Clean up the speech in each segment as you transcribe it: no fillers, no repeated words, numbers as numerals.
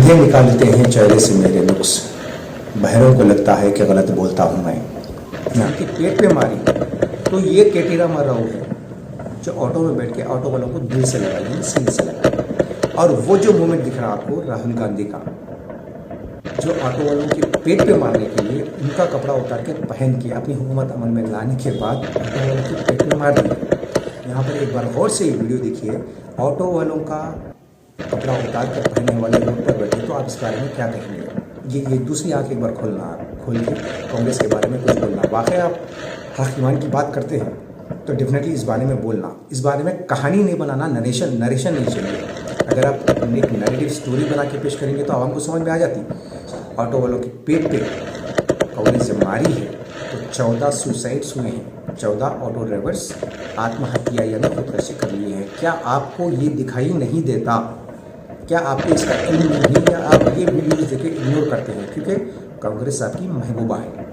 अंधे निकालते हैं चेहरे से मेरे नुक्स, बहरों को लगता है कि गलत बोलता हूँ मैं। यहाँ की पेट पे मारी तो ये केटी रामाराव है जो ऑटो में बैठ के ऑटो वालों को दिल से लगाई, सीने से लगाई। और वो जो मूवमेंट दिख रहा है आपको राहुल गांधी का, जो ऑटो वालों के पेट पे मारने के लिए उनका कपड़ा उतार के पहन के अपनी हुकूमत अमल में लाने के बाद ऑटो वालों के पेट में मार दिया। यहाँ पर एक बार गौर से वीडियो देखिए, ऑटो वालों का कपड़ा उतार कर पहनने वाले रोड पर बैठे, तो आप इस बारे में क्या कहेंगे? ये दूसरी आंख एक बार खोल के कांग्रेस के बारे में कुछ बोलना। वाकई आप हक ईमान की बात करते हैं तो डेफिनेटली इस बारे में बोलना, इस बारे में कहानी नहीं बनाना, नरेशन नहीं चाहिए। अगर आप एक नैरेटिव स्टोरी बना के पेश करेंगे तो आवाम को समझ में आ जाती। ऑटो वालों के पेट पे कांग्रेस जब मारी है तो 14 सुसाइड्स हुए हैं, 14 ऑटो ड्राइवर्स आत्महत्या यानी खुदकुशी कर लिए हैं। क्या आपको ये दिखाई नहीं देता? क्या आपको इसका इल्म नहीं, या आप ये वीडियोज़ देखे इग्नोर करते हैं क्योंकि कांग्रेस आपकी महबूबा है?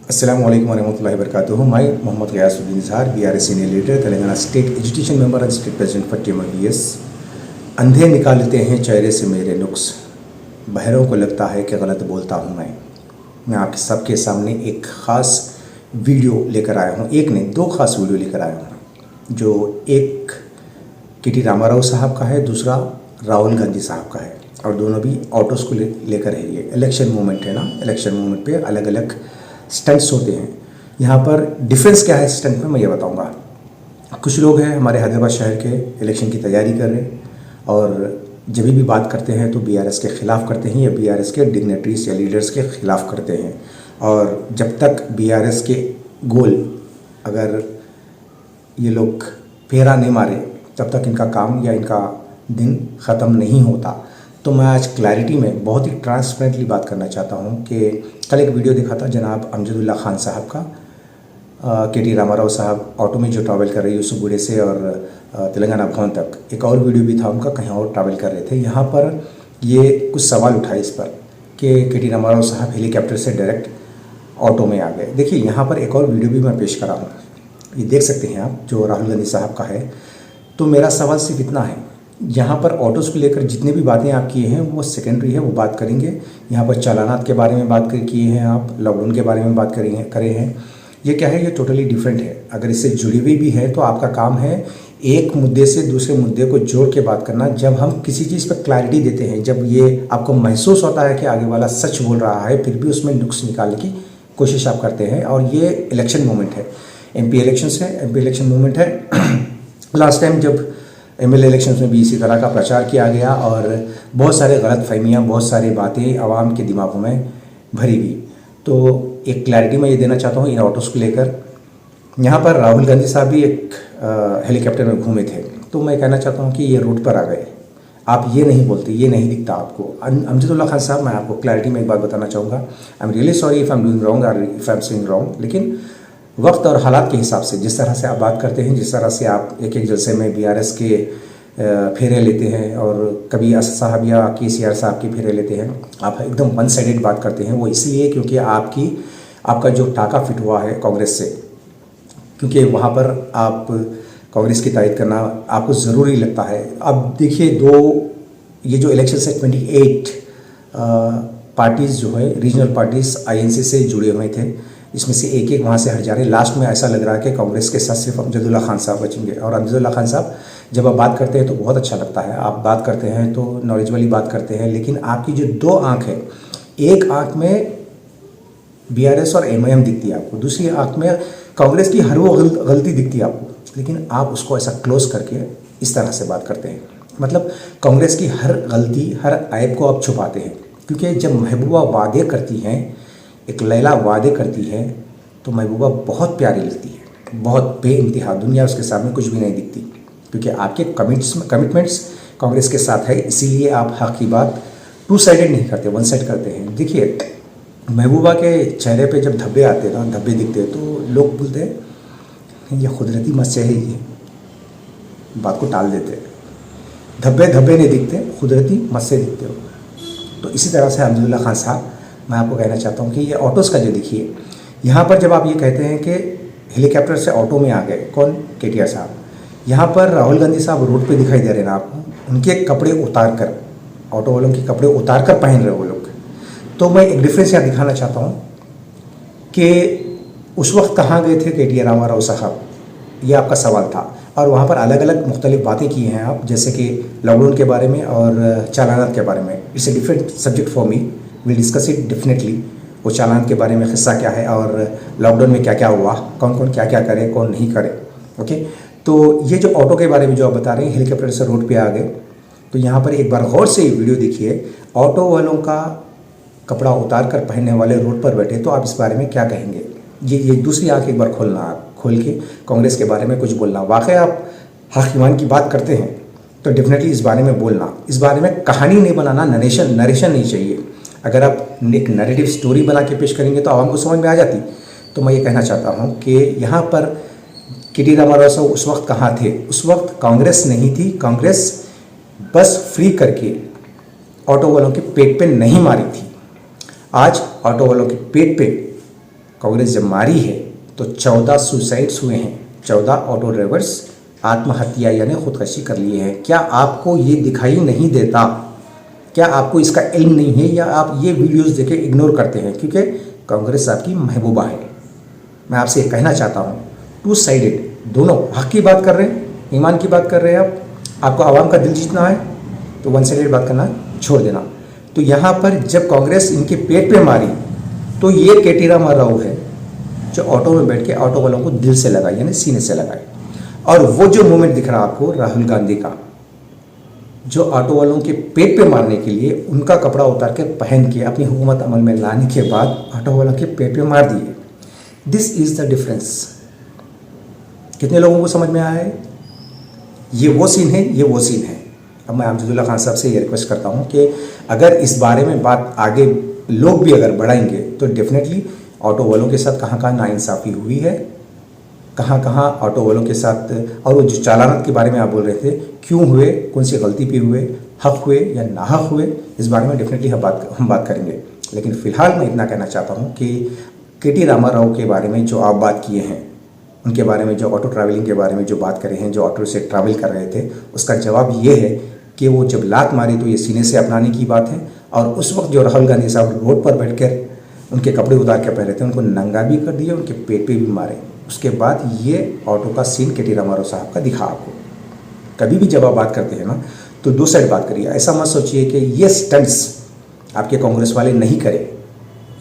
अस्सलामु अलैकुम वरहमतुल्लाहि वबरकातुहू। मैं मोहम्मद ग़यासुद्दीन इज़हार, BRS senior leader, Telangana state education member and state president for TMRDS। अंधे निकालते हैं चेहरे से मेरे नुक्स, बहरों को लगता है कि गलत बोलता हूँ मैं आप सबके सामने एक ख़ास वीडियो लेकर आया हूँ। एक नहीं, दो ख़ास वीडियो लेकर आया हूँ। जो एक केटी रामाराव साहब का है, दूसरा राहुल गांधी साहब का है, और दोनों भी ऑटोज़ को लेकर है। ये इलेक्शन मूवमेंट है ना, इलेक्शन मूवमेंट पे अलग अलग स्टंट्स होते हैं। यहाँ पर डिफरेंस क्या है स्टंट में, मैं ये बताऊँगा। कुछ लोग हैं हमारे हैदराबाद शहर के, इलेक्शन की तैयारी कर रहे हैं, और जब भी बात करते हैं तो BRS के ख़िलाफ़ करते हैं या BRS के डिग्नेटरीज या लीडर्स के ख़िलाफ़ करते हैं। और जब तक BRS के गोल अगर ये लोग फेरा नहीं मारे तब तक इनका काम या इनका दिन ख़त्म नहीं होता। तो मैं आज क्लैरिटी में बहुत ही ट्रांसपेरेंटली बात करना चाहता हूँ कि कल एक वीडियो देखा था जनाब अमजदुल्ला खान साहब का, केटी रामाराव साहब ऑटो में जो ट्रैवल कर रहे यूसुफगुड़े से और तेलंगाना भवन तक। एक और वीडियो भी था उनका, कहीं और ट्रैवल कर रहे थे। यहाँ पर ये कुछ सवाल उठाए इस पर कि केटी रामाराव साहब हेलीकॉप्टर से डायरेक्ट ऑटो में आ गए। देखिए यहाँ पर एक और वीडियो भी मैं पेश करा हूँ, ये देख सकते हैं आप, जो राहुल गांधी साहब का है। तो मेरा सवाल सिर्फ इतना है, यहाँ पर ऑटोज़ को लेकर जितनी भी बातें आप किए हैं वो सेकेंडरी है, वो बात करेंगे। यहाँ पर चालानात के बारे में बात किए हैं आप, लॉकडाउन के बारे में बात करे हैं। ये क्या है, ये टोटली डिफरेंट है। अगर इससे जुड़ी हुई भी है तो आपका काम है एक मुद्दे से दूसरे मुद्दे को जोड़ के बात करना। जब हम किसी चीज़ पर क्लैरिटी देते हैं, जब ये आपको महसूस होता है कि आगे वाला सच बोल रहा है, फिर भी उसमें नुक्स निकालने की कोशिश आप करते हैं। और ये इलेक्शन मूवमेंट है, MP इलेक्शन मूवमेंट है। लास्ट टाइम जब MLA इलेक्शन में भी इसी तरह का प्रचार किया गया और बहुत सारे गलत फहमियाँ, बहुत सारी बातें आवाम के दिमागों में भरी गई। तो एक क्लैरिटी मैं ये देना चाहता हूँ इन ऑटोज़ को लेकर। यहाँ पर राहुल गांधी साहब भी एक हेलीकॉप्टर में घूमे थे, तो मैं कहना चाहता हूँ कि ये रोड पर आ गए, आप ये नहीं बोलते, ये नहीं दिखता आपको। अमजदुल्ला खान साहब, मैं आपको क्लैरिटी में एक बात बताना चाहूँगा। I am really sorry if I am doing wrong और if I am saying wrong, लेकिन वक्त और हालात के हिसाब से जिस तरह से आप बात करते हैं, जिस तरह से आप एक जलसे में BRS के फेरे लेते हैं और कभी असद साहब या KCR साहब के फेरे लेते हैं, आप एकदम वन साइडेड बात करते हैं। वो इसलिए क्योंकि आपका जो टाका फिट हुआ है कांग्रेस से, क्योंकि वहाँ पर आप कांग्रेस की तायद करना आपको ज़रूरी लगता है। अब देखिए, ये जो इलेक्शन से 28 पार्टीज़ जो है, रीजनल पार्टीज़ INC से जुड़े हुए थे, इसमें से एक वहाँ से हट जा रहे। लास्ट में ऐसा लग रहा है कि कांग्रेस के साथ सिर्फ अमजदुल्ला खान साहब बचेंगे। और अमजदुल्ला खान साहब, जब आप बात करते हैं तो बहुत अच्छा लगता है, आप बात करते हैं तो नॉलेज वाली बात करते हैं, लेकिन आपकी जो दो आँख है, एक आँख में BRS और MIM दिखती है आपको, दूसरी आँख में कांग्रेस की हर वो गलती दिखती है आपको, लेकिन आप उसको ऐसा क्लोज करके इस तरह से बात करते हैं। मतलब कांग्रेस की हर गलती, हर ऐब को आप छुपाते हैं। क्योंकि जब महबूबा वादे करती हैं, एक लैला वादे करती है, तो महबूबा बहुत प्यारी लगती है, बहुत बेइंतहा, दुनिया उसके सामने कुछ भी नहीं दिखती। क्योंकि आपके कमिटमेंट्स कांग्रेस के साथ है, इसीलिए आप हक की बात टू साइडेड नहीं करते, वन साइड करते हैं। देखिए, महबूबा के चेहरे पे जब धब्बे आते हैं ना, धब्बे दिखते हैं, तो लोग बोलते हैं ये कुदरती मस्से है, ये बात को टाल देते हैं। धब्बे नहीं दिखते, कुदरती मस्से दिखते हो। तो इसी तरह से अमजदुल्ला खान साहब, मैं आपको कहना चाहता हूँ कि ये ऑटोज़ का जो देखिए, यहाँ पर जब आप ये कहते हैं कि हेलीकॉप्टर से ऑटो में आ गए, कौन? KTR साहब। यहाँ पर राहुल गांधी साहब रोड पे दिखाई दे रहे हैं ना आपको, उनके कपड़े उतार कर ऑटो वालों के कपड़े उतार कर पहन रहे वो लोग। तो मैं एक डिफरेंस यहाँ दिखाना चाहता हूँ कि उस वक्त कहाँ गए थे के टी रामाराव साहब, ये आपका सवाल था। और वहाँ पर अलग अलग मुख्तलिफ बातें की हैं आप, जैसे कि लॉकडाउन के बारे में और चालानात के बारे में। It's a different subject for me, will discuss it definitely. वो चालान के बारे में किस्सा क्या है और लॉकडाउन में क्या क्या हुआ, कौन कौन क्या क्या करे, कौन नहीं करे। ओके, तो ये जो ऑटो के बारे में जो आप बता रहे हैं, हेलीकॉप्टर से रोड पे आ गए, तो यहाँ पर एक बार गौर से वीडियो देखिए। ऑटो वालों का कपड़ा उतार कर पहनने वाले रोड पर बैठे, तो आप इस बारे में क्या कहेंगे? ये दूसरी आँख एक बार खोलना, आप खोल के कांग्रेस के बारे में कुछ बोलना। वाकई आप हक ईमान की बात करते हैं तो डेफिनेटली इस बारे में बोलना। इस बारे में कहानी नहीं बनाना, नरेशन नहीं चाहिए। अगर आप एक नैरेटिव स्टोरी बना के पेश करेंगे तो आवाम को समझ में आ जाती। तो मैं ये कहना चाहता हूँ कि यहाँ पर के टी रामाराव साहब उस वक्त कहाँ थे? उस वक्त कांग्रेस नहीं थी। कांग्रेस बस फ्री करके ऑटो वालों के पेट पे नहीं मारी थी। आज ऑटो वालों के पेट पे कांग्रेस जब मारी है तो 14 सुसाइड्स हुए हैं, 14 ऑटो ड्राइवर्स आत्महत्या यानी खुदकशी कर लिए हैं। क्या आपको ये दिखाई नहीं देता? क्या आपको इसका इल्म नहीं है, या आप ये वीडियोस देखे इग्नोर करते हैं? क्योंकि कांग्रेस आपकी महबूबा है। मैं आपसे ये कहना चाहता हूँ, टू साइडेड, दोनों हक की बात कर रहे हैं, ईमान की बात कर रहे हैं आप। आपको आवाम का दिल जीतना है तो वन साइडेड बात करना छोड़ देना। तो यहाँ पर जब कांग्रेस इनके पेट पे मारी तो ये के टी रामाराव है जो ऑटो में बैठ के ऑटो वालों को दिल से लगाए, यानी सीने से लगाए। और वो जो मूवमेंट दिख रहा है आपको राहुल गांधी का, जो ऑटो वालों के पेट पे मारने के लिए उनका कपड़ा उतार के पहन के अपनी हुकूमत अमल में लाने के बाद ऑटो वालों के पेट पे मार दिए। This is the difference. कितने लोगों को समझ में आया है? ये वो सीन है, ये वो सीन है। अब मैं अमजदुल्ला खान साहब से ये रिक्वेस्ट करता हूँ कि अगर इस बारे में बात आगे लोग भी अगर बढ़ाएंगे तो डेफिनेटली ऑटो वालों के साथ कहाँ कहाँ नाइंसाफ़ी हुई है, कहाँ कहाँ ऑटो वालों के साथ, और वो जो चालानात के बारे में आप बोल रहे थे, क्यों हुए, कौन सी गलती पे हुए, हक हुए या नाहक हुए, इस बारे में डेफिनेटली हम बात करेंगे। लेकिन फ़िलहाल मैं इतना कहना चाहता हूँ कि के टी रामाराव के बारे में जो आप बात किए हैं, उनके बारे में जो ऑटो ट्रैवलिंग के बारे में जो बात करे हैं, जो ऑटो से ट्रैवल कर रहे थे, उसका जवाब ये है कि वो जब लात मारी तो ये सीने से अपनाने की बात है। और उस वक्त जो राहुल गांधी साहब रोड पर बैठकर उनके कपड़े उतार के पहने थे, उनको नंगा भी कर दिया, उनके पेट पे भी मारे। उसके बाद ये ऑटो का सीन के टी रामाराव साहब का दिखा आपको। कभी भी जब आप बात करते हैं ना तो दो साइड बात करिए। ऐसा मत सोचिए कि ये स्टंट्स आपके कांग्रेस वाले नहीं करें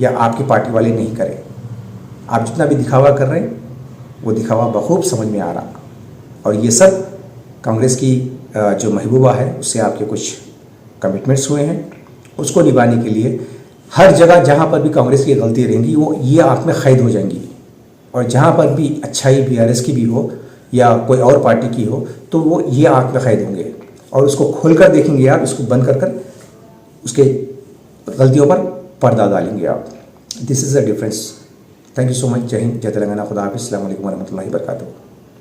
या आपकी पार्टी वाले नहीं करें। आप जितना भी दिखावा कर रहे हैं वो दिखावा बखूब समझ में आ रहा, और ये सब कांग्रेस की जो महबूबा है उससे आपके कुछ कमिटमेंट्स हुए हैं, उसको निभाने के लिए हर जगह जहाँ पर भी कांग्रेस की गलती रहेंगी वो ये आँख में कैद हो जाएंगी। और जहाँ पर भी अच्छाई बीआरएस की भी हो या कोई और पार्टी की हो तो वो ये आँख में कैद होंगे और उसको खोलकर देखेंगे आप, इसको बंद कर उसके गलतियों पर पर्दा डालेंगे आप। This is the difference. Thank you so much. जय हिंद, जय तेलंगाना, खुदा हाफिज़, अस्सलाम वालेकुम वरहमतुल्लाहि वबरकातुहू।